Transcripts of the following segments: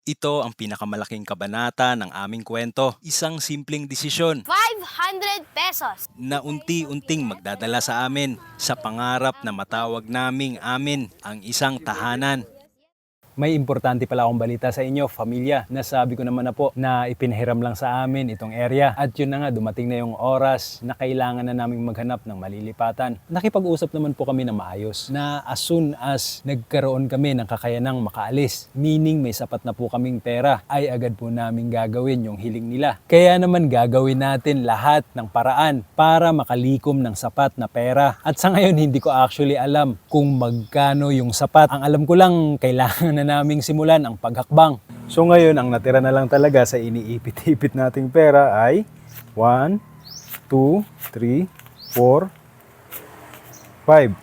Ito ang pinakamalaking kabanata ng aming kwento. Isang simpleng desisyon 500 pesos. na unti-unting magdadala sa amin sa pangarap na matawag naming amin ang isang tahanan. May importante pala akong balita sa inyo, pamilya. Nasabi ko naman na po na ipinahiram lang sa amin itong area. At yun na nga, dumating na yung oras na kailangan na naming maghanap ng malilipatan. Nakipag-usap naman po kami na maayos na as soon as nagkaroon kami ng kakayanang makaalis, meaning may sapat na po kaming pera, ay agad po namin gagawin yung hiling nila. Kaya naman gagawin natin lahat ng paraan para makalikom ng sapat na pera. At sa ngayon, hindi ko actually alam kung magkano yung sapat. Ang alam ko lang, kailangan na naming simulan ang paghakbang. So ngayon, ang natira na lang talaga sa iniipit-ipit nating pera ay 1, 2, 3, 4, 5.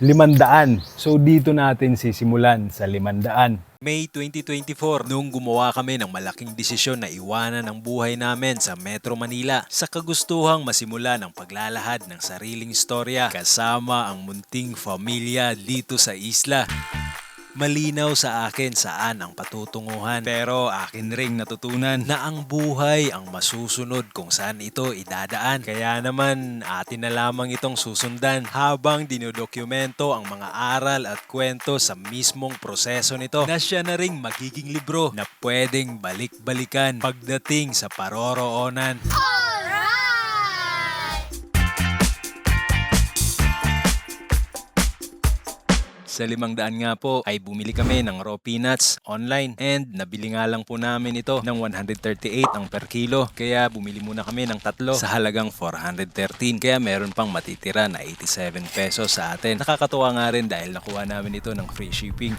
500. So dito natin sisimulan sa 500. May 2024, noong gumawa kami ng malaking desisyon na iwanan ang buhay namin sa Metro Manila sa kagustuhang masimula ng paglalahad ng sariling istorya kasama ang munting pamilya dito sa isla. Malinaw sa akin saan ang patutunguhan, pero akin ring natutunan na ang buhay ang masusunod kung saan ito idadaan. Kaya naman atin na lamang itong susundan habang dinodokumento ang mga aral at kwento sa mismong proseso nito na siya na ring magiging libro na pwedeng balik-balikan pagdating sa paroroonan. Sa 500 nga po ay bumili kami ng raw peanuts online and nabili nga lang po namin ito ng 138 ang per kilo. Kaya bumili muna kami ng 3 sa halagang 413. Kaya meron pang matitira na 87 pesos sa atin. Nakakatuwa nga rin dahil nakuha namin ito ng free shipping.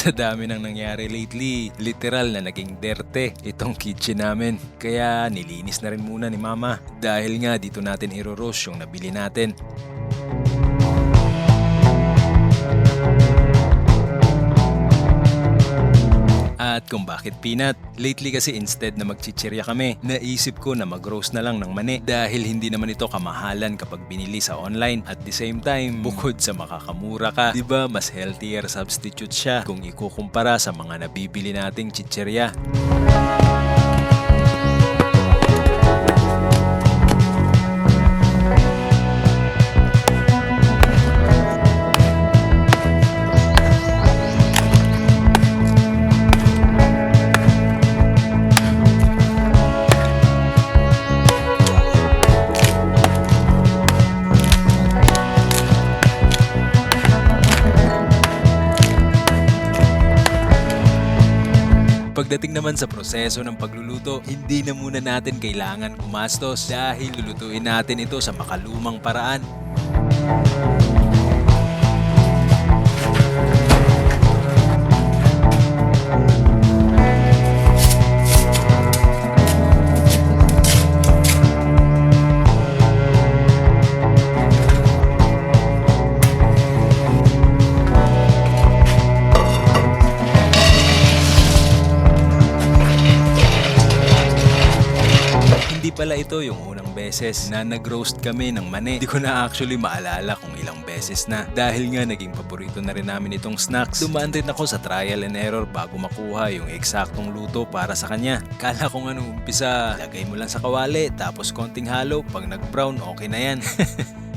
Sa dami ng nangyari lately, literal na naging derte itong kitchen namin. Kaya nilinis na rin muna ni Mama dahil nga dito natin iro-roast yung nabili natin. At kung bakit peanut, lately kasi instead na magchichirya kami, naisip ko na mag-roast na lang ng mani dahil hindi naman ito kamahalan kapag binili sa online. At the same time, bukod sa makakamura ka, diba mas healthier substitute siya kung ikukumpara sa mga nabibili nating chichirya. Pagdating naman sa proseso ng pagluluto, hindi na muna natin kailangan gumastos dahil lulutuin natin ito sa makalumang paraan. Hindi pala ito yung unang beses na nag-roast kami ng mani. Hindi ko na actually maalala kung ilang beses na. Dahil nga naging paborito na rin namin itong snacks. Dumaan rin ako sa trial and error bago makuha yung eksaktong luto para sa kanya. Kala ko nga nung umpisa, lagay mo lang sa kawali tapos konting halo. Pag nag-brown, okay na yan.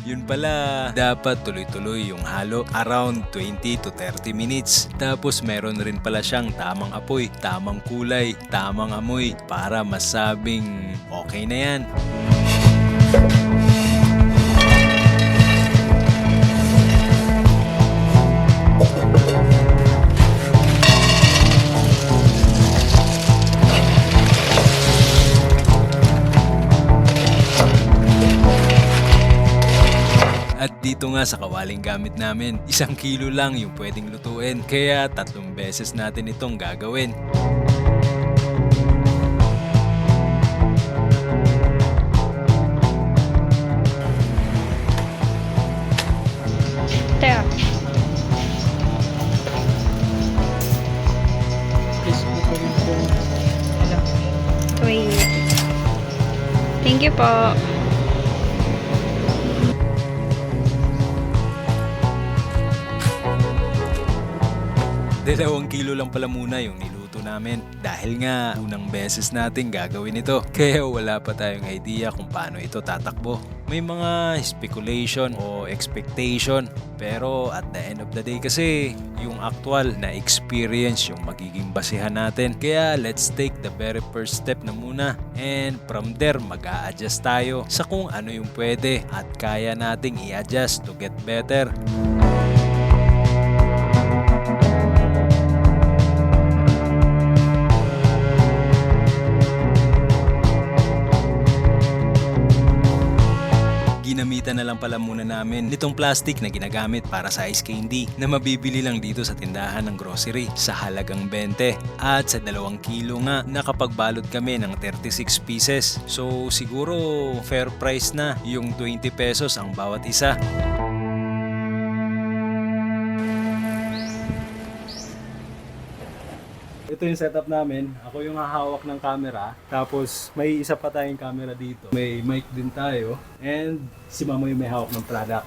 Yun pala, dapat tuloy-tuloy yung halo around 20 to 30 minutes. Tapos meron rin pala siyang tamang apoy, tamang kulay, tamang amoy para masabing okay na yan. At dito nga sa kawaling gamit namin, 1 kilo lang yung pwedeng lutuin. Kaya 3 beses natin itong gagawin. Teka. Facebook ko rin po. Alam. Thank you po. 2 kilo lang pala muna yung niluto namin dahil nga unang beses natin gagawin ito. Kaya wala pa tayong idea kung paano ito tatakbo. May mga speculation o expectation pero at the end of the day kasi yung actual na experience yung magiging basihan natin. Kaya let's take the very first step na muna and from there mag-a-adjust tayo sa kung ano yung pwede at kaya nating i-adjust to get better. Ginamitan na lang pala muna namin nitong plastic na ginagamit para sa ice candy na mabibili lang dito sa tindahan ng grocery sa halagang 20 at sa 2 kilo nga nakapagbalot kami ng 36 pieces. So siguro fair price na yung 20 pesos ang bawat isa. Ito yung setup namin. Ako yung hahawak ng camera. Tapos may isa pa tayong camera dito. May mic din tayo. And si Mama yung may hawak ng product.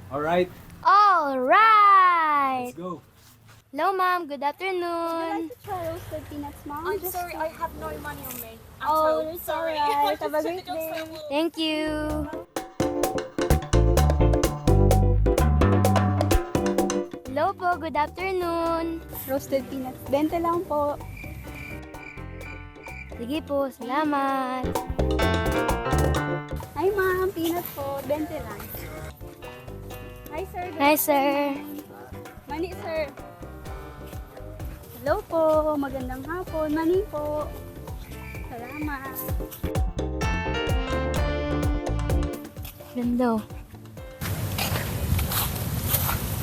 Alright, Alright! let's go! Hello, ma'am. Good afternoon. Try roasted peanuts, Mom. I'm sorry, I have no money on me. Oh, it's alright. Have a great day. Thank you. Hello po. Good afternoon. Roasted peanuts. 20 lang po. Sige po. Salamat. Hi, Ma'am. Peanut po. 20 lang. Hi, sir. Good Hi, sir. afternoon. Mani, sir. Hello po. Magandang hapon. Mani po. Salamat. Ganda.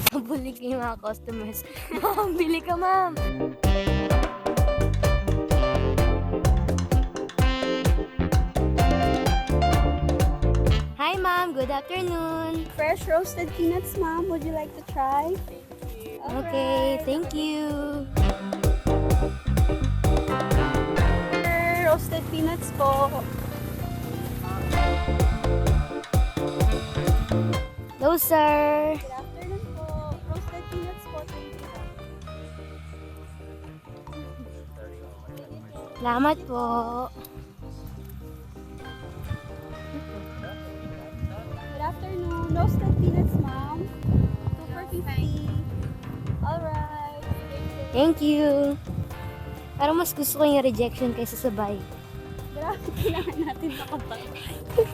Nabuli ko yung mga customers. Ma'am, bili ka, ma'am. Hi, ma'am. Good afternoon. Fresh roasted peanuts, Ma'am. Would you like to try? Okay, thank you. Sir, roasted peanuts po. Hello, sir. Good afternoon po. Roasted peanuts po. 20 lang. Salamat po. Good afternoon. Roasted peanuts, Ma'am. 2 for 50. Alright. Thank you. Parang mas gusto ko yung rejection kaysa sabay. Grabe, kailangan natin makabay. Excuse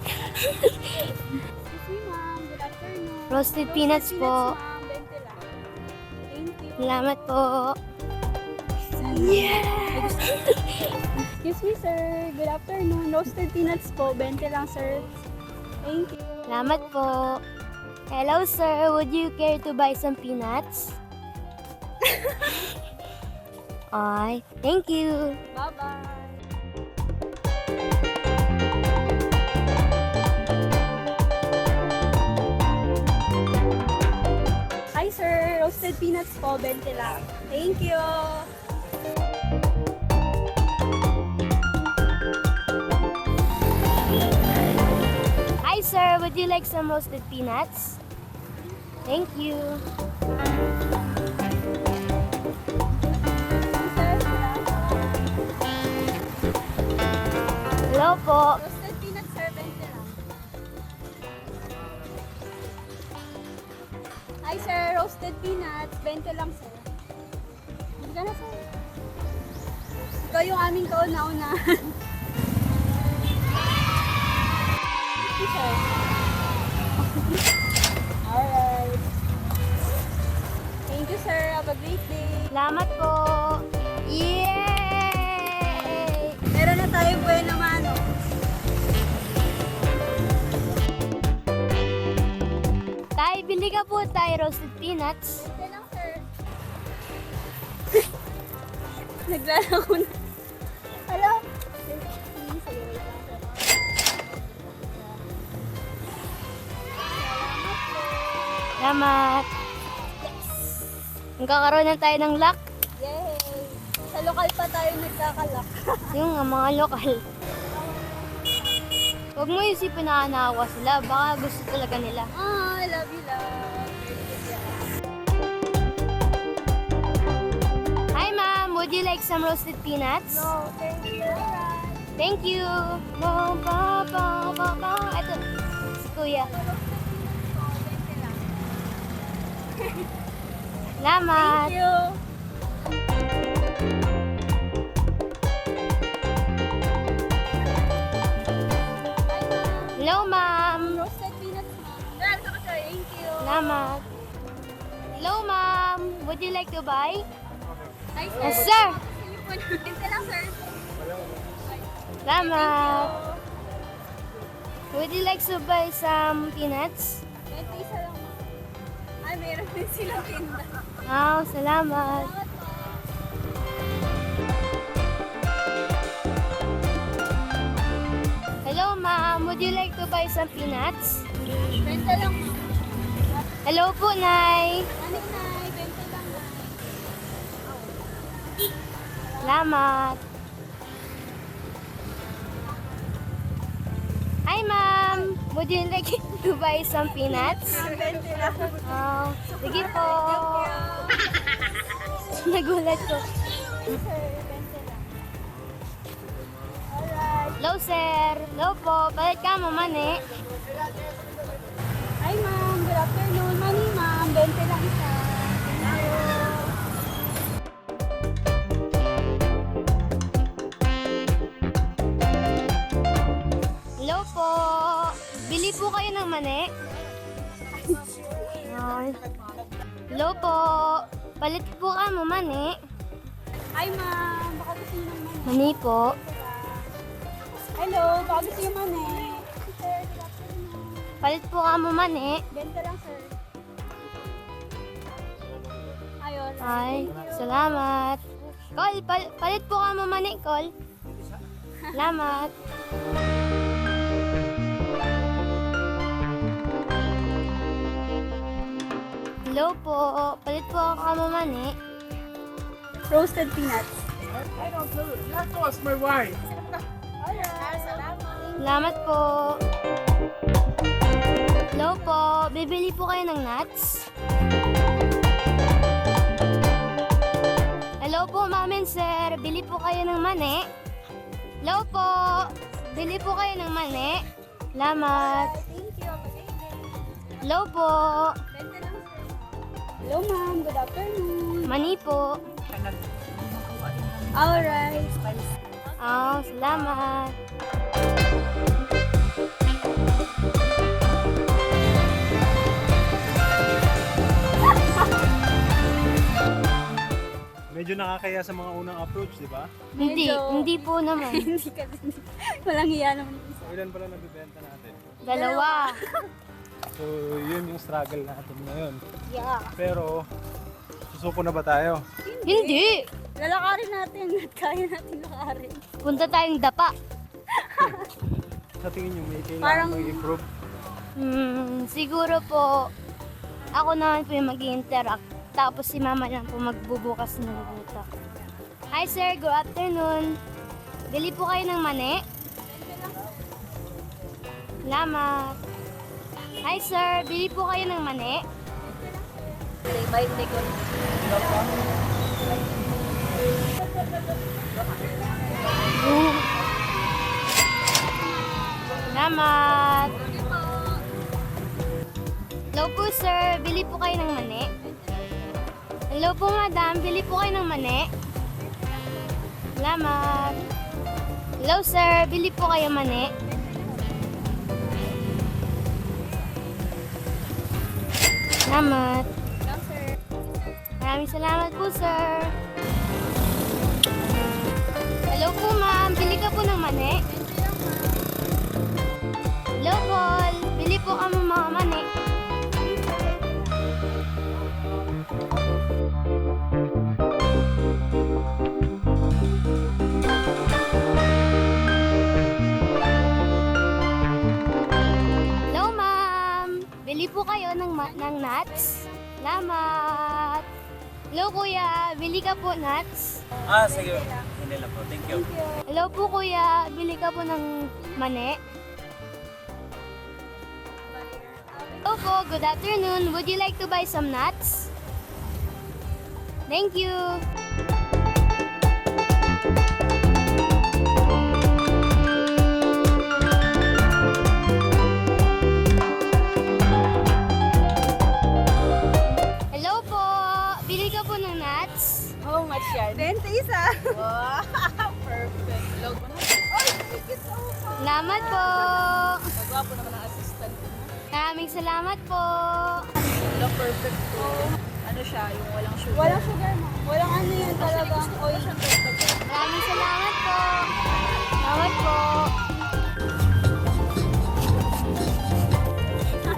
me, Ma'am. Good afternoon. Roasted peanuts po. Ma'am. 20 lang. Thank you. Salamat po. Excuse me, sir. Good afternoon. Roasted peanuts po. 20 lang, sir. Thank you. Salamat po. Hello, sir. Would you care to buy some peanuts? Ay, thank you. Bye-bye. Hi, sir. Roasted peanuts po. 20 lang. Thank you. Hi, sir. Would you like some roasted peanuts? Thank you. Sir, Hello po. roasted peanuts, sir. 20 lang. Hi, sir. Roasted peanuts. 20 lang, sir. Hindi ka na, sir. Ikaw yung aming kauna-unahan. Thank you, sir. Alright. Thank you, sir. Have a great day. Salamat po. Yay! Meron na tayo buena mano. Tay, bili ka po tayo roasted peanuts. Okay lang, sir. Naglalako na. Hello? Sige, wait lang, sir. Salamat. Magkakaroon na tayo ng luck. Yay! Sa lokal pa tayo nagkakalak. Yung mga lokal. Huwag mo isipin na naawa sila. Baka gusto talaga nila. Ah, I love you, love. Hi, ma'am. Would you like some roasted peanuts? No, thank you. Thank you. No, ba. Ito, si Kuya. Salamat. Thank you. Hello, ma'am. Roasted peanuts, ma'am. Dahil ka sir. Thank you. Salamat. Hello, ma'am. Would you like to buy? Hi, sir. Yes, sir. Bente lang, sir. Salamat. Would you like to buy some peanuts? Bente isa lang, ma'am. Ay, meron din silang tinda. Oh, salamat. Salamat, ma'am. Hello, ma'am. Would you like to buy some peanuts? Bente lang, ma'am. Hello po, Nay. Ano, Nay? Bente lang, Nay. Salamat. Hi, ma'am. Would you like to buy some peanuts? Bente lang. Oh, sige po. Nagulat ko. Sir, bente lang. Alright. Hello, sir. Hello po. Balik ka mo, mani. Hi, ma'am. Good afternoon. Money, ma'am. Bente lang isa. Thank you. Hello po. Bili po kayo ng mani? Ay. Hello po. Palit po ka mo, mani. Hi, ma'am. Baka gusto niyo ng money. Mani po. Hello. Baka gusto niyo money. Sir, good afternoon. Palit po ka mo, mani. Bente lang, sir. Ayun. Ay, salamat. Col, palit po ka mo, mani, Col. Salamat. Hello po. Palit po ka mo, mani. Roasted peanuts. I don't know. You have to ask my wife. Alright. Salamat. Salamat po. Hello po. Bibili po kayo ng nuts? Hello po, ma'am and sir. Bili po kayo ng mani? Hello po. Bili po kayo ng mani? Salamat. Thank you. Okay. Hello po. Bente lang, sir. Hello, ma'am. Good afternoon. Mani po. Alright. Oh, salamat. Medyo nakakaya sa mga unang approach, di ba? Hindi, Medyo- hindi po naman. Hindi ka walang hiya naman. So, ilan pala nabibenta natin? Dalawa. So, yun yung struggle natin ngayon. Yeah. Pero, susuko na ba tayo? Hindi. Lalakarin natin at kaya natin lakarin. Punta tayong dapa. Sa tingin nyo, may kailangan Parang- mag-improve? Siguro po, ako naman po yung mag-interact. Tapos si mama lang po magbubukas ng buta. Hi sir, good afternoon. Bili po kayo ng mani? Salamat. Hi sir, bili po kayo ng mani? Salamat. Hello po sir, bili po kayo ng mani? Hello po madam, bili po kayo ng mani? Salamat. Hello sir, bili po kayo mani? Salamat. Maraming salamat po sir. Hello po ma'am, bili ka po ng mani? Hello Paul, bili po kami mga mani. Hello ma'am, bili po kayo ng nuts? Salamat. Hello kuya, bili ka po nuts? Ah, sige. Hindi lang po. Thank you. Hello po kuya, bili ka po ng mani? Hello po, good afternoon. Would you like to buy some nuts? Thank you. Hello po. Bili ka po ng nuts? How much yan? 20 isa. Wow, perfect. Load mo na. Ay, sige so far. Salamat po. Nagwapo naman ang assistant ko. Maraming salamat po. Hello, perfect po. Ano siya, yung walang sugar. Walang sugar mo. Walang ano yan talagang oil. Maraming salamat po. Salamat po.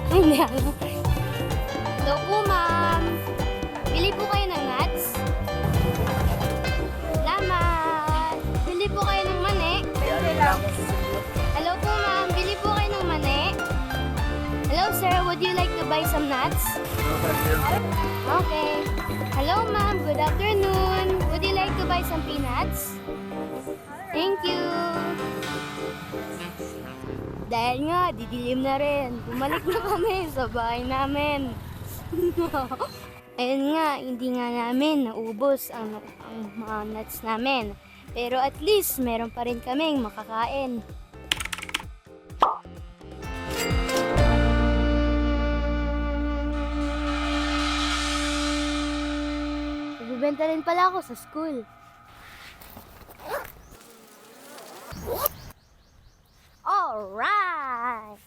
Hindi ako. Hello po, ma'am. Bili po kayo ng nuts? Salamat. Bili po kayo ng mani? Hello po, ma'am. Bili po kayo ng mani? Hello, sir. Would you like to buy some nuts? Okay. Hello, ma'am. Good afternoon. Would you like to buy some peanuts? Thank you. Dahil nga, didilim na rin. Bumalik na kami sa bahay namin. Ayun nga, hindi nga namin naubos ang mga nuts namin. Pero at least, meron pa rin kaming makakain. Nagbibenta rin pala ako sa school. Alright!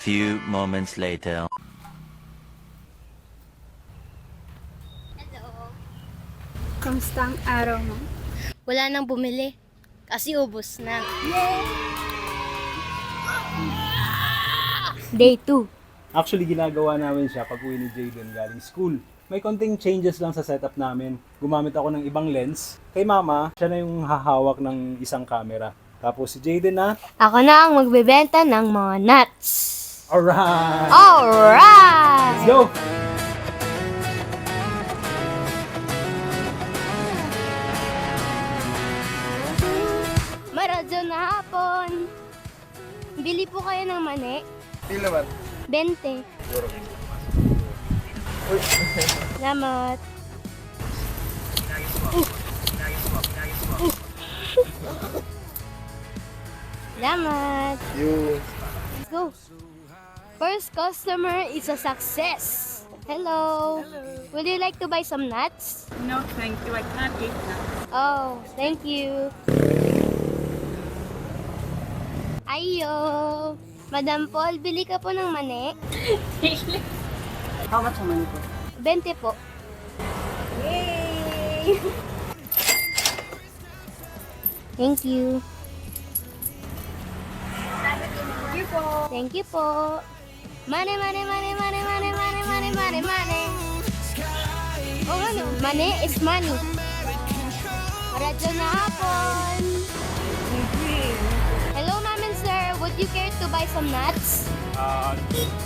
Few moments later. Hello. Kamusta ang araw mo? Wala nang bumili. Kasi ubos na. Day 2. Actually, ginagawa namin siya pag uwi ni Jayden galing school. May konting changes lang sa setup namin. Gumamit ako ng ibang lens. Kay mama, siya na yung hahawak ng isang camera. Tapos si Jayden na, Ako na ang magbebenta ng mga nuts. alright! Alright! Let's go! Maradyo na hapon. Bili po kayo ng mani. Pila naman. 20. Salamat. Salamat. Let's go. First customer is a success. Hello. Would you like to buy some nuts? No, thank you. I can't eat now. Oh, thank you. Ayo. Madam Paul, bili ka po ng mani. How much naman ito? 20 po. Yay! Thank you. Thank you po. Thank you po. Money, money, money, money, money, money, money, money, money. Oh, ano? Money is money. Maradyo na hapon. Hello, ma'am and sir. Would you care to buy some nuts?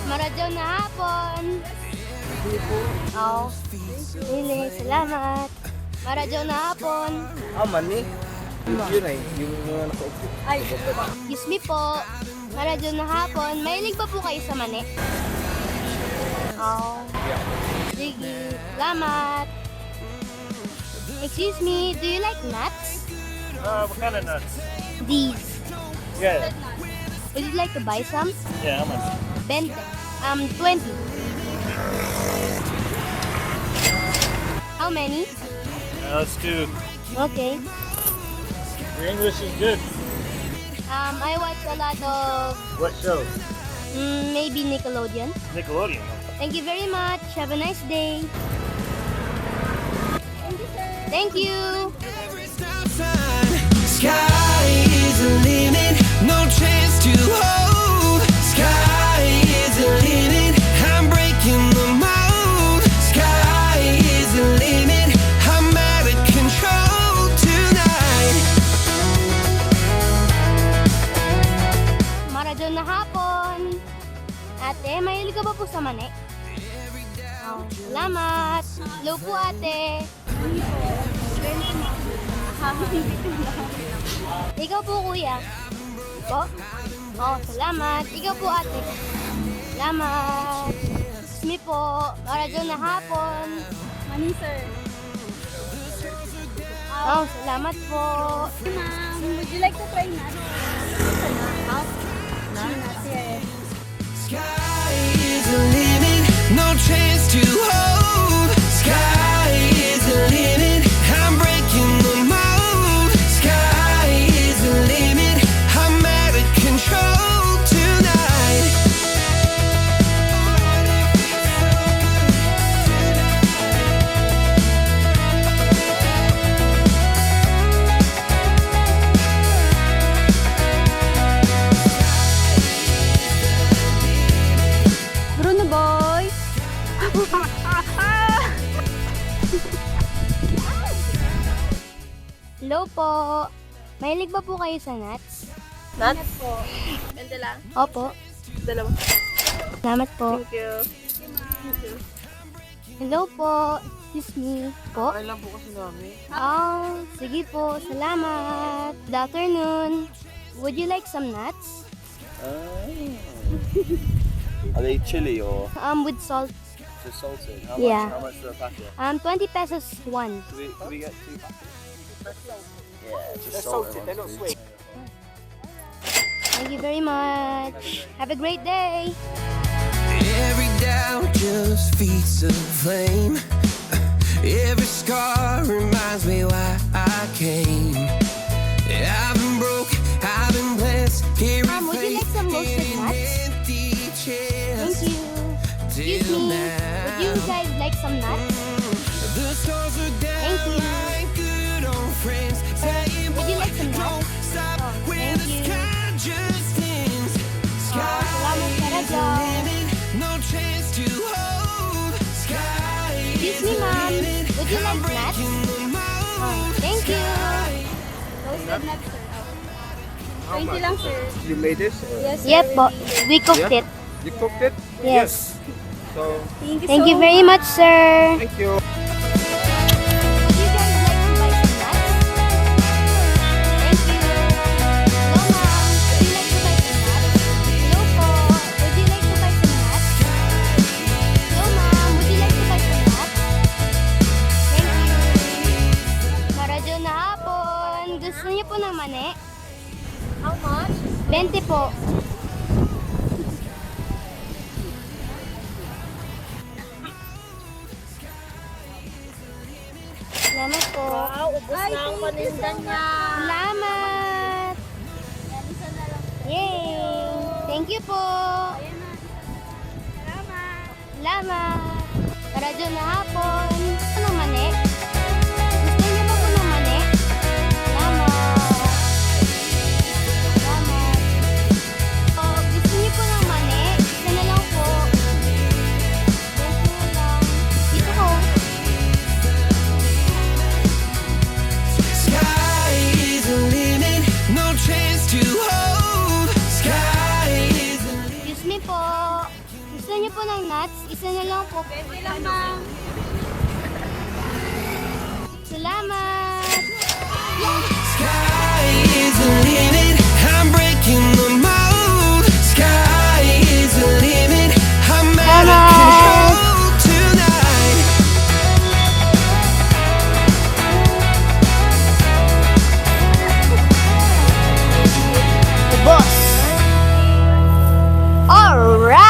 Maradyo na hapon. Oh. Hindi, salamat. Maradyo na hapon. Mani? Yun ay, yung mga nakaupo. Excuse me po. Maradyo na hapon. Mahilig ba po kayo sa mani? Oh. Sige. Salamat. Excuse me, do you like nuts? What kind of nuts? These. Yeah. Would you like to buy some? Yeah, how much? 20. How many? Let's do. Okay. Your English is good. I watch a lot of What show? maybe Nickelodeon. Nickelodeon. Thank you very much. Have a nice day. Thank you. Sky is the limit, no chance to hold. Sky is the limit, I'm breaking the mold. Sky is the limit, I'm out of control tonight. Maradyo na hapon. Ate, mahilig ka ba po sa mani? Oh, salamat. Hello po, ate. Ikaw po, kuya. Po? Oh, salamat. Ikaw po, ate. Salamat. Excuse me po. Para dyan na hapon. Money, sir. Oh, salamat po. Ma'am, would you like to try nuts? Nuts, yes. Sky is the limit, no chance to hold. Sky is the limit, I'm breaking the mold. Sky is the limit, I'm out of control tonight. Bruno boy! Hello po. Mahilig ba po kayo sa nuts? Nuts po. Bente lang. Opo. Dalawa. Salamat po. Thank you. Hello po. Excuse me. Po? Okay lang po kasi namin. Oh, sige po. Salamat. Good afternoon. Would you like some nuts? Are they chili or With salt. just salted? How Yeah. much? How much for a packet? 20 pesos one. Can we get 2 packets? Yeah, just salted. They're not sweet. Thank you very much. Have a great day. Every doubt just feeds a flame. Every scar reminds me why I came. I've been broke, I've been blessed. Carry Would you like some roasted faith in nuts? empty chairs. Thank you. Excuse Till me. Would you now, guys like some nuts? the stars are down Thank you. like good old friends. Saying, Would you like some "Boy, nuts? don't stop Oh, when thank the you. sky just ends." Sky salamat is talaga. the limit, no chance to hold. Sky Excuse is me, the ma'am. limit, Would you like I'm nuts? breaking the mold. Oh, thank you. Roasted nuts, sir. How 20 much? lang, sir. You made this? Or Yes, sir. Yep po. We cooked Yeah? it. You cooked it? Yes. So, Thank you very much, sir. thank you. Would you guys like to buy some nuts? Thank you. Hello, ma'am. Would you like to buy some nuts? Hello po. Would you like to buy some nuts? Hello, ma'am. Would you like to buy some nuts? Thank you. Maradyo na hapon. Gusto niyo po ng mani? How much? 20 po. Salamat po. Wow, ubos na ang paninda niya. Salamat! Yay! Thank you po! Salamat! Para dyan na hapon. Ano mani? Gusto niyo ba po ng mani? Salamat! Salamat! Oh, gusto niyo po ng mani? Isa na lang po. Isa na lang. Dito ko. Sky is the limit, no chance to hold. Sky is the limit. Excuse me po. Gusto niyo po ng nuts? Isa na lang po. 20 lang, ma'am. Salamat! Sky is the limit, I'm breaking the mold. Sky is the limit, I'm out of control tonight. The boss! Alright!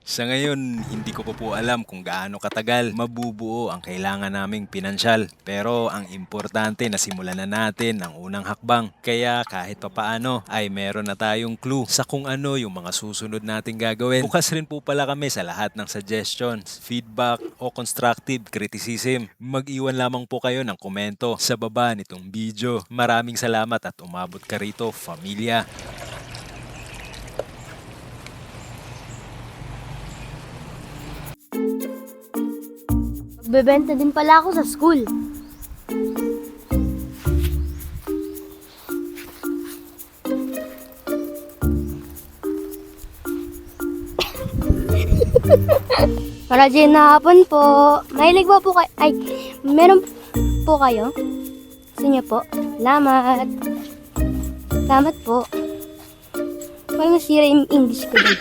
Sa ngayon, hindi ko pa po alam kung gaano katagal mabubuo ang kailangan naming pinansyal. Pero ang importante na simulan na natin ang unang hakbang. Kaya kahit papaano ay meron na tayong clue sa kung ano yung mga susunod nating gagawin. Bukas rin po pala kami sa lahat ng suggestions, feedback o constructive criticism. Mag-iwan lamang po kayo ng komento sa baba nitong video. Maraming salamat at umabot ka rito, pamilya. Nagbebenta din pala ako sa school. Para dyan na hapon po. Mahilig ba po kayo? Ay, meron po kayo? Gusto niyo po? Salamat. Salamat po. Parang nasira yung English ko din.